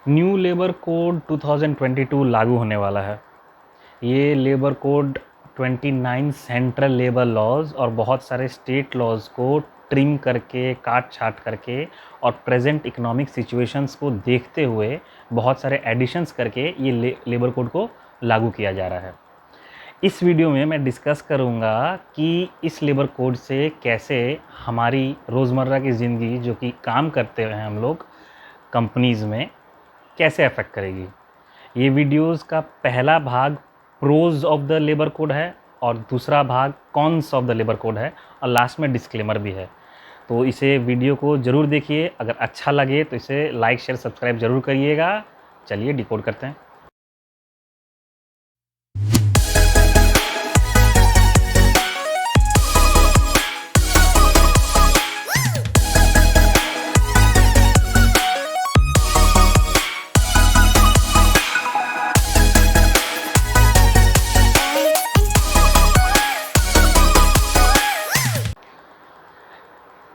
New labour code 2022 लागू होने वाला है। ये labour code 29 central labour laws और बहुत सारे स्टेट लॉज को ट्रिम करके, काट छाट करके और प्रेजेंट इकोनॉमिक सिचुएशंस को देखते हुए बहुत सारे एडिशंस करके ये लेबर कोड को लागू किया जा रहा है। इस वीडियो में मैं डिस्कस करूंगा कि इस लेबर कोड से कैसे हमारी रोज़मर्रा की ज़िंदगी, जो कि काम करते हैं हम लोग कंपनीज़ में, कैसे अफेक्ट करेगी। ये वीडियोस का पहला भाग pros of the labour code है और दूसरा भाग cons of the labour code है और लास्ट में डिस्क्लेमर भी है। तो इसे वीडियो को ज़रूर देखिए। अगर अच्छा लगे तो इसे लाइक शेयर सब्सक्राइब ज़रूर करिएगा। चलिए डिकोड करते हैं।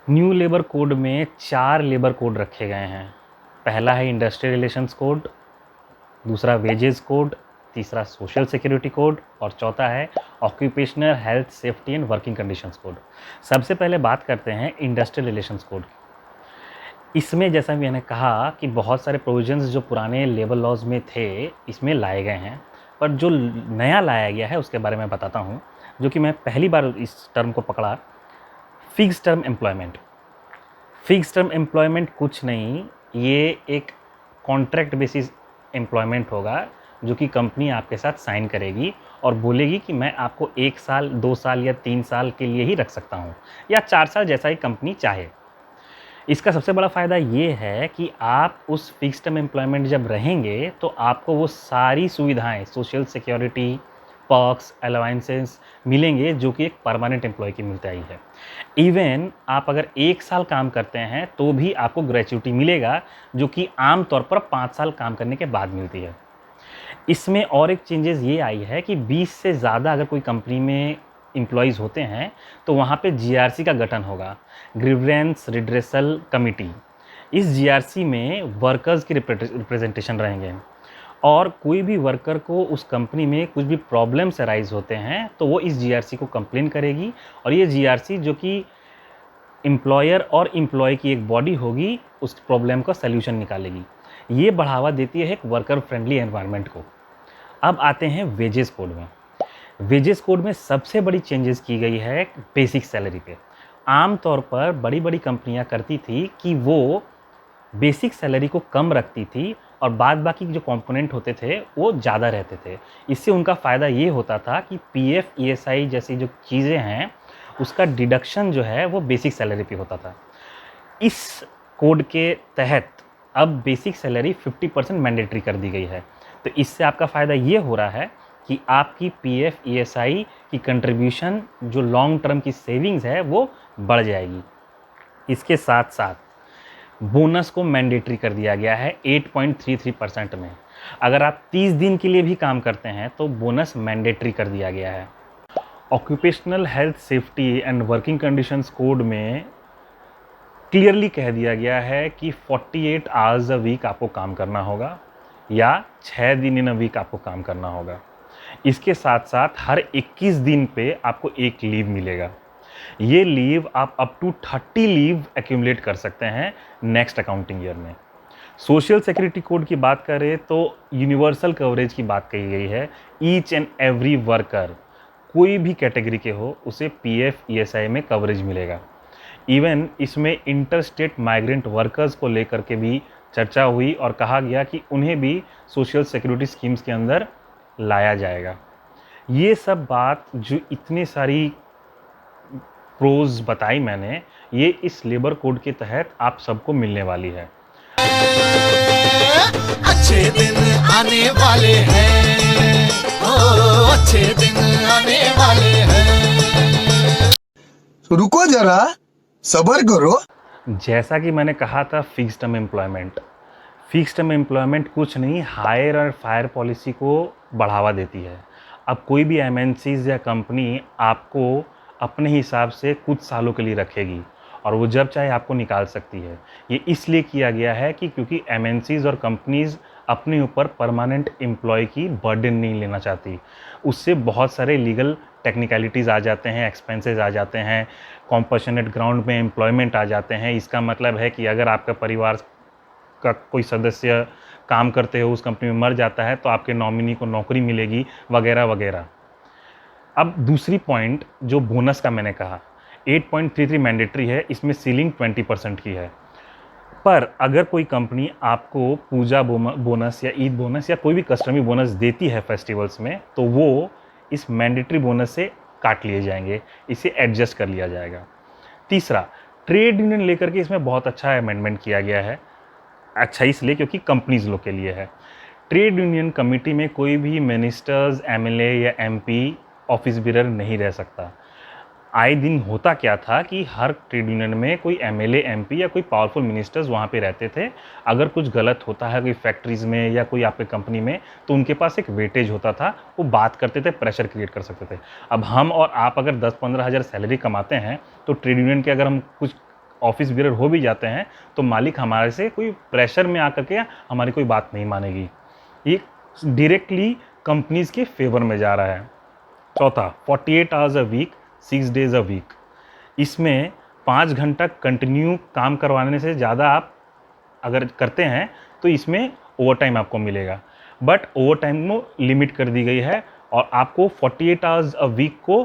न्यू लेबर कोड में 4 लेबर कोड रखे गए हैं। पहला है इंडस्ट्रियल रिलेशंस कोड, दूसरा वेजेस कोड, तीसरा सोशल सिक्योरिटी कोड और चौथा है occupational health safety and working conditions code. सबसे पहले बात करते हैं इंडस्ट्रियल रिलेशंस कोड। इसमें जैसा मैंने कहा कि बहुत सारे प्रोविजंस जो पुराने लेबर लॉज में थे इसमें लाए गए हैं, पर जो नया लाया गया है उसके बारे में बताता हूँ, जो कि मैं पहली बार इस टर्म को पकड़ा। Fix term employment. Fix term employment कुछ नहीं, ये एक कॉन्ट्रैक्ट बेसिस एम्प्लॉयमेंट होगा जो कि कंपनी आपके साथ साइन करेगी और बोलेगी कि मैं आपको 1 साल, 2 साल या 3 साल के लिए ही रख सकता हूँ, या 4 साल, जैसा ही कंपनी चाहे। इसका सबसे बड़ा फ़ायदा ये है कि आप उस फिक्स टर्म एम्प्लॉयमेंट जब रहेंगे तो आपको वो सारी सुविधाएं, सोशल सिक्योरिटी, पर्क्स, अलाउंसेस मिलेंगे जो कि एक परमानेंट एम्प्लॉय की मिलती आई है। इवन आप अगर 1 साल काम करते हैं तो भी आपको ग्रेच्युटी मिलेगा, जो कि आम तौर पर 5 साल काम करने के बाद मिलती है। इसमें और एक चेंजेस ये आई है कि 20 से ज़्यादा अगर कोई कंपनी में एम्प्लॉइज़ होते हैं तो वहाँ पे जीआरसी का गठन होगा, ग्रीवेंस रिड्रेसल कमिटी। इस जीआरसी में वर्कर्स की रिप्रेजेंटेशन रहेंगे और कोई भी वर्कर को उस कंपनी में कुछ भी प्रॉब्लम्स अराइज होते हैं तो वो इस जीआरसी को कंप्लेन करेगी और ये जीआरसी, जो कि एम्प्लॉयर और एम्प्लॉय की एक बॉडी होगी, उस प्रॉब्लम का सल्यूशन निकालेगी। ये बढ़ावा देती है एक वर्कर फ्रेंडली एनवायरनमेंट को। अब आते हैं वेजेस कोड में। वेजेस कोड में सबसे बड़ी चेंजेस की गई है बेसिक सैलरी पे। आम तौर पर बड़ी बड़ी कंपनियां करती थी कि वो बेसिक सैलरी को कम रखती थी और बाद बाकी जो कंपोनेंट होते थे वो ज़्यादा रहते थे। इससे उनका फ़ायदा ये होता था कि पीएफ, ईएसआई जैसी जो चीज़ें हैं उसका डिडक्शन जो है वो बेसिक सैलरी पे होता था। इस कोड के तहत अब बेसिक सैलरी 50% मैंडेटरी कर दी गई है। तो इससे आपका फ़ायदा ये हो रहा है कि आपकी पीएफ, ईएसआई की कंट्रीब्यूशन, जो लॉन्ग टर्म की सेविंग्स है, वो बढ़ जाएगी। इसके साथ साथ बोनस को मैंडेटरी कर दिया गया है 8.33% में। अगर आप 30 दिन के लिए भी काम करते हैं तो बोनस मैंडेटरी कर दिया गया है। Occupational health safety and working conditions code में क्लियरली कह दिया गया है कि 48 आवर्स अ वीक आपको काम करना होगा या 6 दिन इन अ वीक आपको काम करना होगा। इसके साथ साथ हर 21 दिन पे आपको एक लीव मिलेगा। ये लीव आप अप टू 30 लीव एक्यूमुलेट कर सकते हैं नेक्स्ट अकाउंटिंग ईयर में। सोशल सिक्योरिटी कोड की बात करें तो यूनिवर्सल कवरेज की बात कही गई है। ईच एंड एवरी वर्कर, कोई भी कैटेगरी के हो, उसे पीएफ, ईएसआई में कवरेज मिलेगा। इवन इसमें इंटर स्टेट माइग्रेंट वर्कर्स को लेकर के भी चर्चा हुई और कहा गया कि उन्हें भी सोशल सिक्योरिटी स्कीम्स के अंदर लाया जाएगा। ये सब बात, जो इतनी सारी प्रोज बताई मैंने, ये इस लेबर कोड के तहत आप सबको मिलने वाली है। अच्छे दिन आने वाले हैं, ओ अच्छे दिन आने वाले हैं। रुको जरा, सब्र करो। जैसा कि मैंने कहा था, fix term employment. Fix term employment कुछ नहीं, हायर और फायर पॉलिसी को बढ़ावा देती है। अब कोई भी एमएनसीज या कंपनी आपको अपने हिसाब से कुछ सालों के लिए रखेगी और वो जब चाहे आपको निकाल सकती है। ये इसलिए किया गया है कि क्योंकि एमएनसीज़ और कंपनीज़ अपने ऊपर परमानेंट एम्प्लॉय की बर्डन नहीं लेना चाहती। उससे बहुत सारे लीगल टेक्निकलिटीज़ आ जाते हैं, एक्सपेंसेस आ जाते हैं, कॉम्पैशनेट ग्राउंड में एम्प्लॉयमेंट आ जाते हैं। इसका मतलब है कि अगर आपका परिवार का कोई सदस्य काम करते हो उस कंपनी में मर जाता है तो आपके नॉमिनी को नौकरी मिलेगी, वगैरह वगैरह। अब दूसरी पॉइंट जो बोनस का मैंने कहा, 8.33 मैंडेटरी है, इसमें सीलिंग 20% की है। पर अगर कोई कंपनी आपको पूजा बोनस या ईद बोनस या कोई भी कस्टमरी बोनस देती है फेस्टिवल्स में, तो वो इस मैंडेटरी बोनस से काट लिए जाएंगे, इसे एडजस्ट कर लिया जाएगा। तीसरा, ट्रेड यूनियन लेकर के इसमें बहुत अच्छा अमेंडमेंट किया गया है। अच्छा इसलिए क्योंकि कंपनीज लोग के लिए है। ट्रेड यूनियन कमेटी में कोई भी मिनिस्टर्स, एमएलए या एमपी ऑफिस बीरर नहीं रह सकता। आए दिन होता क्या था कि हर ट्रेड यूनियन में कोई एमएलए, एमपी या कोई पावरफुल मिनिस्टर्स वहाँ पे रहते थे। अगर कुछ गलत होता है कोई फैक्ट्रीज़ में या कोई आपके कंपनी में, तो उनके पास एक वेटेज होता था, वो बात करते थे, प्रेशर क्रिएट कर सकते थे। अब हम और आप अगर 10-15 हज़ार सैलरी कमाते हैं तो ट्रेड यूनियन के अगर हम कुछ ऑफिस बीरर हो भी जाते हैं तो मालिक हमारे से कोई प्रेशर में आकर के हमारी कोई बात नहीं मानेगी। ये डायरेक्टली कंपनीज़ के फेवर में जा रहा है। चौथा, 48 hours a week, 6 days a week. इसमें 5 घंटा कंटिन्यू काम करवाने से ज़्यादा आप अगर करते हैं तो इसमें ओवर टाइम आपको मिलेगा, बट ओवर टाइम को लिमिट कर दी गई है और आपको 48 आवर्स अ वीक को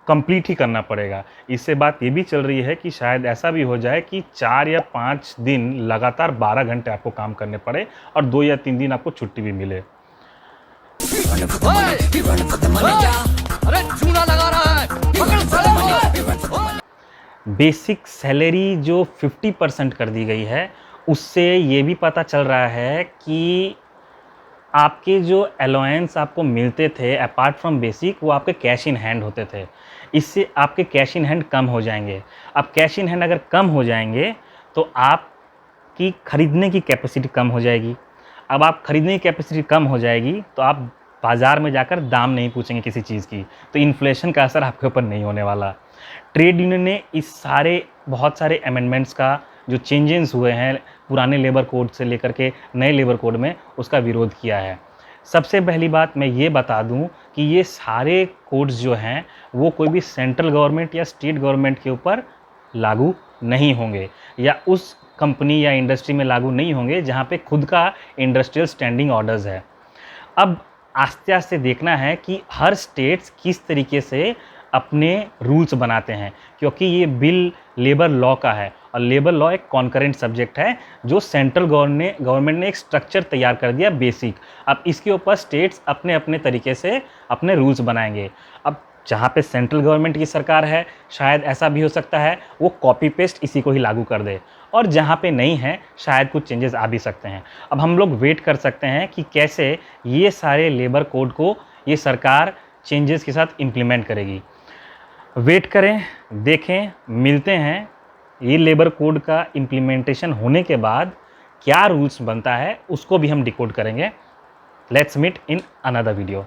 कंप्लीट ही करना पड़ेगा। इससे बात ये भी चल रही है कि शायद ऐसा भी हो जाए कि 4 या 5 दिन लगातार 12 घंटे आपको काम करने पड़े और 2 या 3 दिन आपको छुट्टी भी मिले। अरे चूना लगा रहा है, पकड़ साले। बेसिक सैलरी जो 50% कर दी गई है, उससे ये भी पता चल रहा है कि आपके जो अलाउंस आपको मिलते थे अपार्ट फ्रॉम बेसिक, वो आपके कैश इन हैंड होते थे। इससे आपके कैश इन हैंड कम हो जाएंगे। अब कैश इन हैंड अगर कम हो जाएंगे तो आपकी खरीदने की कैपेसिटी कम हो जाएगी। अब आप खरीदने की कैपेसिटी कम हो जाएगी तो आप बाज़ार में जाकर दाम नहीं पूछेंगे किसी चीज़ की, तो इन्फ्लेशन का असर आपके ऊपर नहीं होने वाला। ट्रेड यूनियन ने इस बहुत सारे अमेंडमेंट्स का जो चेंजेस हुए हैं पुराने लेबर कोड से लेकर के नए लेबर कोड में, उसका विरोध किया है। सबसे पहली बात मैं ये बता दूं कि ये सारे कोड्स जो हैं वो कोई भी सेंट्रल गवर्नमेंट या स्टेट गवर्नमेंट के ऊपर लागू नहीं होंगे या उस कंपनी या इंडस्ट्री में लागू नहीं होंगे जहां पे खुद का इंडस्ट्रियल स्टैंडिंग ऑर्डर्स है। अब आस्ते आस्ते देखना है कि हर स्टेट्स किस तरीके से अपने रूल्स बनाते हैं, क्योंकि ये बिल लेबर लॉ का है और लेबर लॉ एक कॉन्करेंट सब्जेक्ट है जो सेंट्रल गवर्नमेंट ने एक स्ट्रक्चर तैयार कर दिया बेसिक। अब इसके ऊपर स्टेट्स अपने अपने तरीके से अपने रूल्स बनाएंगे। अब जहाँ पे सेंट्रल गवर्नमेंट की सरकार है शायद ऐसा भी हो सकता है वो कॉपी पेस्ट इसी को ही लागू कर दे, और जहाँ पे नहीं है शायद कुछ चेंजेस आ भी सकते हैं। अब हम लोग वेट कर सकते हैं कि कैसे ये सारे लेबर कोड को ये सरकार चेंजेस के साथ इम्प्लीमेंट करेगी। वेट करें, देखें, मिलते हैं ये लेबर कोड का इम्प्लीमेंटेशन होने के बाद क्या रूल्स बनता है उसको भी हम डिकोड करेंगे। Let's meet in another video.